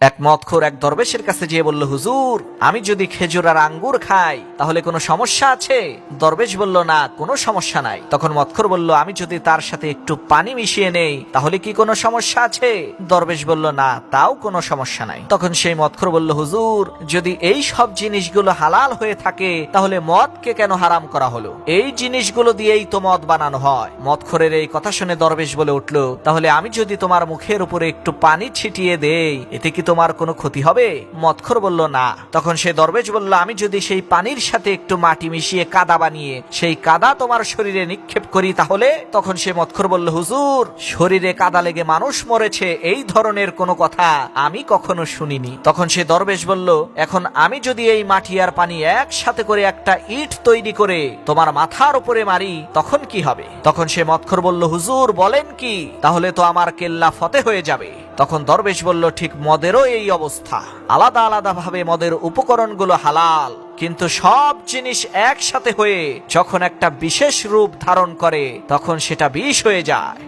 এক মদখোর এক দরবেশের কাছে যেয়ে বলল, হুজুর, আমি যদি খেজুর আর আঙ্গুর খাই তাহলে কোনো সমস্যা আছে? দরবেশ বলল, না, কোনো সমস্যা নাই। তখন মদখোর বলল, আমি যদি তার সাথে একটু পানি মিশিয়ে নেই তাহলে কি কোনো সমস্যা আছে? দরবেশ বলল, না, তাও কোনো সমস্যা নাই। তখন সেই মদখোর বলল, হুজুর, যদি এই সব জিনিসগুলো হালাল হয়ে থাকে তাহলে মদকে কেন হারাম করা হলো? এই জিনিসগুলো দিয়েই তো মদ বানানো হয়। মদখোরের এই কথা শুনে দরবেশ বলে উঠল, তাহলে আমি যদি তোমার মুখের উপরে একটু পানি ছিটিয়ে দেই এতে কি তোমার কোনো ক্ষতি হবে? মদখোর বলল, না। তখন সে দরবেশ বলল, আমি যদি সেই পানির সাথে একটু মাটি মিশিয়ে কাদা বানিয়ে সেই কাদা তোমার শরীরে নিক্ষেপ করি তাহলে? তখন সে মদখোর বলল, হুজুর, শরীরে কাদা লেগে মানুষ মরেছে এই ধরনের কোনো কথা আমি কখনো শুনিনি। তখন সে দরবেশ বলল, এখন আমি যদি এই মাটি আর পানি একসাথে করে একটা ইট তৈরি করে তোমার মাথার উপরে মারি তখন কি হবে? তখন সে মদখোর বলল, হুজুর, বলেন কি? তাহলে তো আমার কেল্লা ফতে হয়ে যাবে। তখন দরবেশ বলল, ঠিক মদেরও এই অবস্থা। আলাদা আলাদা ভাবে মদের উপকরণগুলো হালাল, কিন্তু সব জিনিস একসাথে হয়ে যখন একটা বিশেষ রূপ ধারণ করে তখন সেটা বিষ হয়ে যায়।